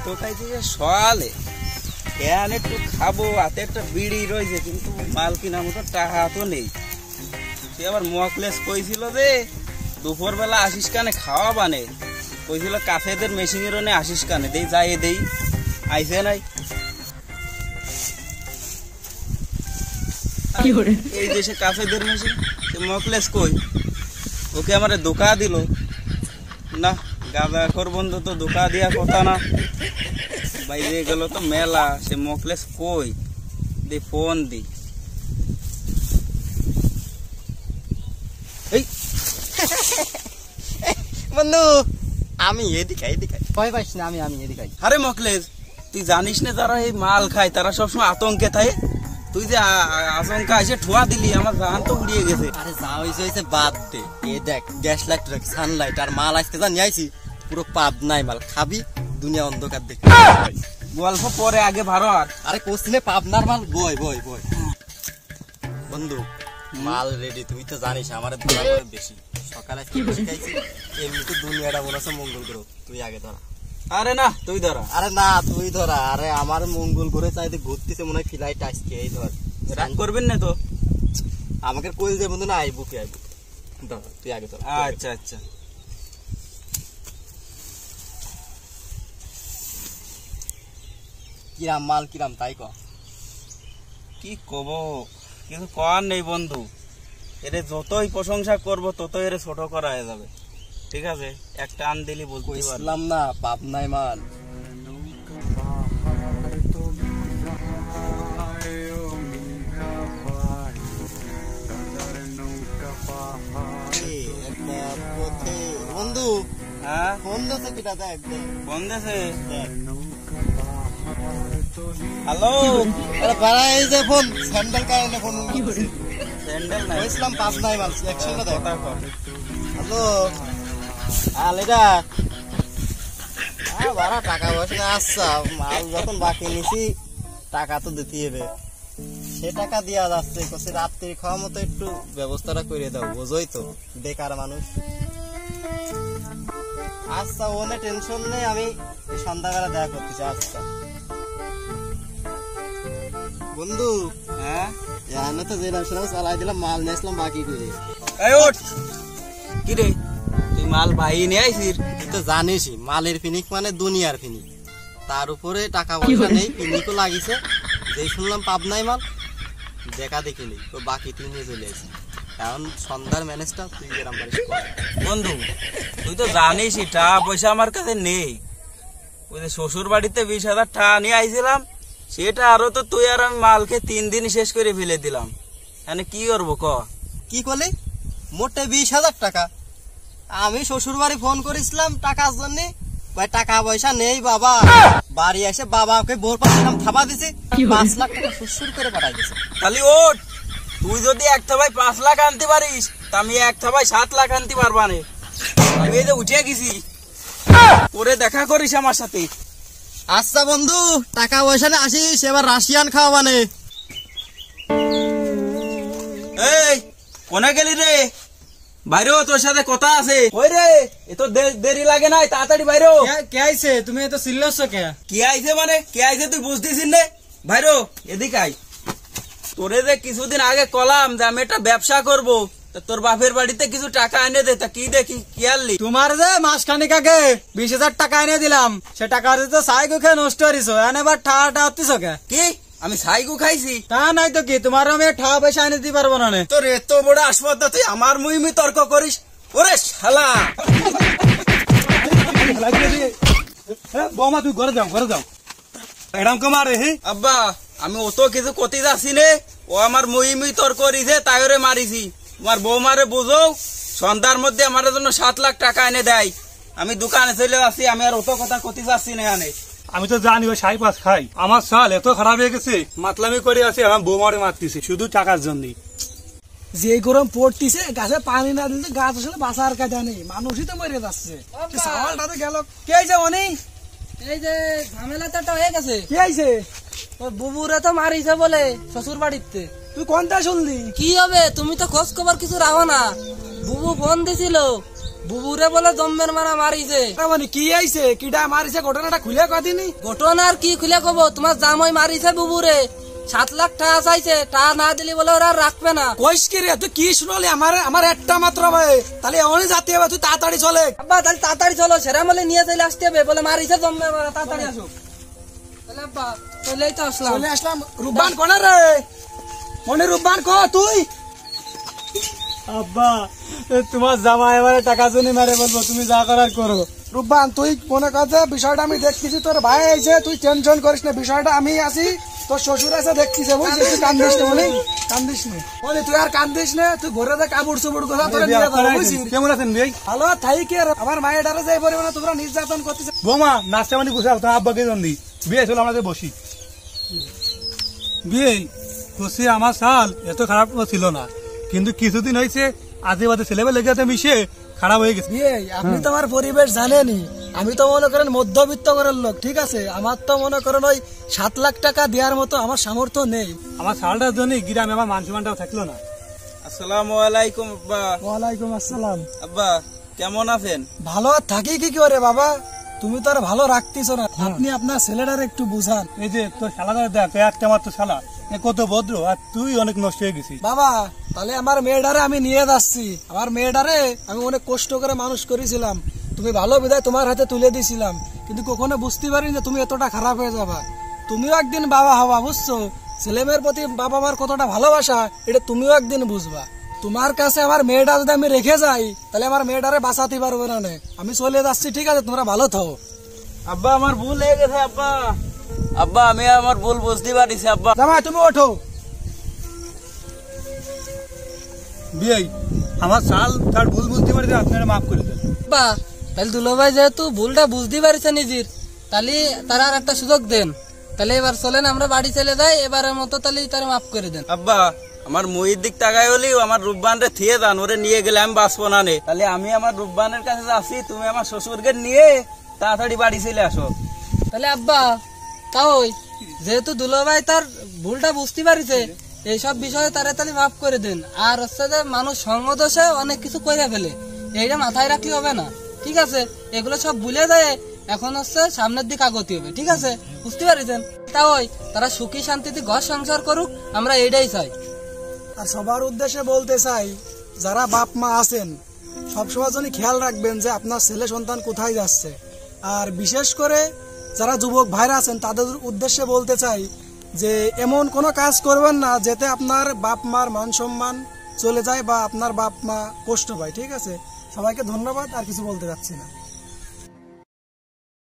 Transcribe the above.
তো খাইছি সকালে, কেন একটু খাবো, হাতে একটা বিড়ি রয়েছে কিন্তু মাল কিনা মতো টাকা তো নেই। সে আবার মকলেস কইছিল যে দুপুর বেলা আসিস কানে খাওয়া বানে, কইছিল কাফেদের মেশিনের ওনে আসিস কানে, দেই যাই দেই, আইসে নাই। এই দেশে কাফেদের মেশিন, মকলেস কই, ওকে আমার ধোকা দিল না। গাঁজাখোর বন্ধু তো ধোকা দিয়া কথা না, বাইরে গেল তো মেলা, সে মকলেস কই, দে ফোন দি। এই বন্ধু আমি এদিকে এদিকে ভয় পাইস না, আমি এদিকে। আরে মকলেস, তুই জানিস না যারা এই মাল খায় তারা সবসময় আতঙ্কে থাকে, তুই যে আচমকা এসে ঠোয়া দিলি, আমার জান তো উড়িয়ে গেছে। আরে যা হয়েছে বাদ দে, এ দেখ গ্যাস লাইট, সানলাইট আর মাল আজকে যা নিয়ে আইছি, পুরো পাপ নাই মাল, খাবি দুনিয়া অন্ধকার দেখবি। গল্প পরে আগে ভারো। আর আরে কোসলে পাবনার মাল, বই বই বই বন্ধু, মাল রেডি। তুই তো জানিস আমার ধরা করে বেশি, সকালে বেশি খাইছি, এমনিতে দুনিয়াটা মনে হচ্ছে মঙ্গল গ্রহ। তুই আগে ধরা। আরে না তুই ধরা। আরে না তুই ধরা। আরে আমার মঙ্গল গ্রহে চাইতে ঘুরতেছে মনে হয় ফ্লাইট আজকে, এই ধর। রাগ করবেন না তো? আমাকে কইল যে বন্ধু না আইবু কি আইবু, ধর তুই আগে ধর। আচ্ছা আচ্ছা। কিরাম মাল কিরাম তাই ক। কি কব, কিছু করার নেই বন্ধু, এর যতই প্রশংসা করব ততই এর ছোট করা হয়ে যাবে। ঠিক আছে, একটা আন দিলি বলতে পারলাম না, পাপ নাই মাল। বন্ধু হ্যাঁ ফোন দেছে কিটা, দেখ ফোন দেছে। হ্যালো, আরে ভাড়া এই যে ফোন, স্যান্ডেল কারণে ফোন করতেছি। স্যান্ডেল নাই, কইছিলাম পাপ নাই মাল, একশনে দেখ। হ্যালো আলেডা, ভাড়া টাকা পয়সা আচ্ছা, মাল যখন বাকি নিছি টাকা তো দিতেই হবে, সে টাকা দিয়া যাচ্ছে। কছে রাত্রি খাওয়া মতো একটু ব্যবস্থাটা করে দাও, বোঝোই তো বেকার মানুষ। আচ্ছা ওনে টেনশন নেই, আমি সন্ধ্যাবেলা দেখা করতেছি। আচ্ছা বন্ধু, হ্যাঁ এখানে তো যে ব্যবসা চালাই দিলাম, মাল নিয়ে আসলাম বাকি করে। এই ওঠ, কি রে তুই মাল বাহিয়ে নিয়ে আইছিস? তুই তো জানিসই মালের ফিনিক মানে দুনিয়ার ফিনিক, তার উপরে টাকা পয়সা নেই, ফিনিকও লাগিছে। যেই শুনলাম পাবনাই মাল, দেখা দেখিনি তো বাকি তুই নিয়ে চলে আসি। এখন সন্ধ্যার ম্যানেজটা তুই যেরাম পারিস কর। বন্ধু তুই তো জানিসই টাকা পয়সা আমার কাছে নেই, ওই যে শ্বশুর বাড়িতে 20,000 টাকা নিয়ে আইছিলাম, সেটা আরো তো তুই আর আমি মাল খেয়ে 3 দিন শেষ করে ফেলে দিলাম। মানে কি করবো ক? কি করলি? মোটে 20,000 টাকা? আমি শ্বশুর বাড়ি ফোন করেছিলাম টাকার জন্য, ভাই টাকা পয়সা নেই বাবা। বাড়ি এসে বাবাকে বোর পাচ্ছিলাম থাবা দিছি, 5 লাখ টাকা শ্বশুর করে পাঠাই দিছে। তাহলে ওঠ, তুই যদি এক থাবায় 5 লাখ আনতে পারিস, তা আমি এক থাবায় 7 লাখ আনতে পারবা না। আমি এই যে উঠে গেছি, পরে দেখা করিস আমার সাথে। আচ্ছা বন্ধু, টাকা পয়সা নিয়ে আসিস, এবার রাশিয়ান খাওয়া মানে। এই কোনে গেলি রে? বাইরেও তোর সাথে কথা আছে। ওই রে, এ তো দেরি লাগে নাই, তাড়াতাড়ি বাইরেও। কে আইছে? তুমি এত চিল্লাচ্ছ কে? কে আইছে মানে কে আইছে তুই বুঝতেছিস না? বাইরেও, এদিকে আই। তোরে যে কিছুদিন আগে কলাম যে আমি একটা ব্যবসা করবো, তোর বাপের বাড়িতে কিছু টাকা এনে দে, তা কি দেখি কি আনলি? তোমার যে মাসখানিক আগে 20,000 টাকা এনে দিলাম, সে টাকা তো সাইকো খেয়ে নষ্ট হয়েছো, এবার ঠাটা হতিস কে? কি আমি সাইকু খাইছি? তা নাই তো কি, তোমার আমি ঠা পয়সা এনে দিতে পারবো না। তোর এত বড় আসপদ্দা, তুই আমার মুহিমি তর্ক করিস? ওরে শালা! বৌমা তুই ঘরে যাও, ঘরে যাও। এরকম কমারে হে আব্বা, আমি অত কিছু কতি যাচ্ছি নে, ও আমার মুহিমি তর্ক করিছে, তাই ওরে মারিছি। তোমার বৌমারে বুঝো, সন্ধ্যার মধ্যে আমার জন্য 7 লাখ টাকা এনে দেয়। আমি দোকানে চলে আসছি, আমি আর অত কথা কতি যাচ্ছি না এখানে। আমি তো জানি ওই 5.5 খাই, আমার সাল এত খারাপ হয়ে গেছে, মাতলামি করে আছে, আমার বৌমারে মারতেছে শুধু টাকার জন্য। যে গরম পড়তিছে, গাছে পানি না দিলে গাছ আসলে বাঁচার কাজা নেই, মানুষই তো মরে যাচ্ছে। সাওয়ালটাতে গেল কে আইছে? অনেক এই যে ঝামেলাটা হয়ে গেছে, কে আইছে? তোর বুবুরা তো মারিছে বলে শ্বশুর বাড়িতে। তুই কোনটা শুনলি? কি হবে, তুমি তো খোঁজ খবর কিছু রাখো না। বুবু ফোন দিছিল বুবুরে বলে জম্মের মারা মারিছে। মানে কি আইছে, কিডা মারিছে, ঘটনাটা খুলে কদিনি? ঘটনা আর কি খুলে কব, তোমার জামাই মারিছে বুবুরে, 7 লাখ টাকা চাইছে, টাকা না দিলি বলে ওরা রাখবে না। কইস কি রে, তুই কি শুনলি? আমার একটা মাত্র ভাই, তাহলে এমনই যাতে হবে, তুই তাড়াতাড়ি চলে। আব্বা তাহলে তাড়াতাড়ি চলো, সেরা বলে নিয়ে চলে আসতে হবে, বলে মারিছে জম্মের মারা, তাড়াতাড়ি আসো। তাহলে আব্বা চলেই তো আসলাম। চলে আসলাম। রুব্বান কোনে রে? মনে রুব্বান ক তুই? আব্বা তোমার জামাই এবারে টাকা জন্য মারে বলবো, তুমি যা করার করো। রুব্বান তুই মনে কর যে বিষয়টা আমি দেখতেছি, তোর ভাই আইছে, তুই টেনশন করিস না, বিষয়টা আমি আছি, তোর শ্বশুর আছে দেখতেছে, বুঝছিস? তুই কান্দিস না, বলি কান্দিস না, বলি তুই আর কান্দিস না, তুই ঘরে যা কাপড় চোপড় কথা তোরা নিয়ে যাবো, বুঝছিস? কেমন আছেন ভাই? ভালো থাই কি আর আমার মায়ের ডারে যাই পরিমাণে তোমরা নির্যাতন করতেছে। বৌমা নাস্তা পানি বসে তোমার আব্বাকে জন দি, বিয়ে চলো আমাদের বসি। বিয়ে খুশি, আমার সাল এত খারাপ ছিল না, কিন্তু কিছুদিন হয়েছে আজে বাজে ছেলেবেলে লেগে মিশে খারাপ হয়ে গেছে। বিয়ে আপনি তো আমার পরিবেশ জানেনি, আমি তো মনে করেন মধ্যবিত্ত করার লোক, ঠিক আছে? আমার তো মনে করেন ওই 7 লাখ টাকা দেওয়ার মতো আমার সামর্থ্য নেই। আমার সালটার জন্য গ্রামে আমার মান সম্মানটাও থাকলো না। আসসালামু আলাইকুম আব্বা। ওয়ালাইকুম আসসালাম। আব্বা কেমন আছেন? ভালো আর থাকি কি করে বাবা, তুমি তো আর ভালো রাখতেছ না, আপনি আপনার ছেলেটার একটু বুঝান। এই যে তোর শালাদার দেখ, একটা আমার তো শালা কত ভদ্র, আর তুই অনেক নষ্ট হয়ে গেছিস। বাবা তাহলে আমার মেয়েটারে আমি নিয়ে যাচ্ছি, আমার মেয়েটারে আমি অনেক কষ্ট করে মানুষ করেছিলাম, তুমি ভালো বিদায় তোমার হাতে তুলে দিয়েছিলাম, কিন্তু কখনো বুঝতে পারিনি যে তুমি এতটা খারাপ হয়ে যাবা। তুমিও একদিন বাবা হবা, বুঝছো? ছেলে মেয়ের প্রতি বাবা মার কতটা ভালোবাসা এটা তুমিও একদিন বুঝবা। তোমার কাছে আমার মেয়েটা যদি আমি রেখে যাই তাহলে আমার মেয়েটারে বাঁচাতে পারবে না, আমি চলে যাচ্ছি, ঠিক আছে? তোমরা ভালো থাকো। আব্বা আমার ভুল হয়ে গেছে আব্বা। আব্বা আমি আমার ভুল বুঝতে পারিছি আব্বা। জামাই তুমি ওঠো। বিয়ে আমার সাল তার ভুল বুঝতে পারে, আপনারা মাফ করে দেন। আব্বা তাহলে দুলো ভাই যেহেতু ভুলটা বুঝতে পারিছে নিজের, তাহলে তারা আর একটা সুযোগ দেন। তাহলে এবার চলেন আমরা বাড়ি চলে যাই, এবারের মতো তাহলে তারা মাফ করে দেন। আব্বা আমার মুহির দিক তাকাই হলেও আমার রূপবান রে থিয়ে যান, ওরে নিয়ে গেলে আমি বাঁচবো না নে। তাহলে আমি আমার রূপবানের কাছে যাচ্ছি, তুমি আমার শ্বশুরকে নিয়ে তাড়াতাড়ি বাড়ি চলে আসো। তাহলে আব্বা তাও যেহেতু দুলো ভাই তার ভুলটা বুঝতে পারিছে, এইসব বিষয়ে তারা তাহলে মাফ করে দেন। আর হচ্ছে যে মানুষ সঙ্গ দোষে অনেক কিছু করে ফেলে, এইটা মাথায় রাখলে হবে না, ঠিক আছে? এগুলো সব ভুলে যায়, এখন হচ্ছে সামনের দিকে আগতি হবে, ঠিক আছে? বুঝতে পারিছেন? তাও তারা সুখী শান্তিতে ঘর সংসার করুক, আমরা এইটাই চাই। আর সবার উদ্দেশ্যে বলতে চাই, যারা বাপ মা আছেন সবসময় জন্য খেয়াল রাখবেন যে আপনার ছেলে সন্তান কোথায় যাচ্ছে। আর বিশেষ করে যারা যুবক ভাইরা আছেন তাদের উদ্দেশ্যে বলতে চাই যে এমন কোনো কাজ করবেন না যেতে আপনার বাপ মার মান সম্মান চলে যায় বা আপনার বাপ মা কষ্ট পায়, ঠিক আছে? সবাইকে ধন্যবাদ, আর কিছু বলতে চাচ্ছি না।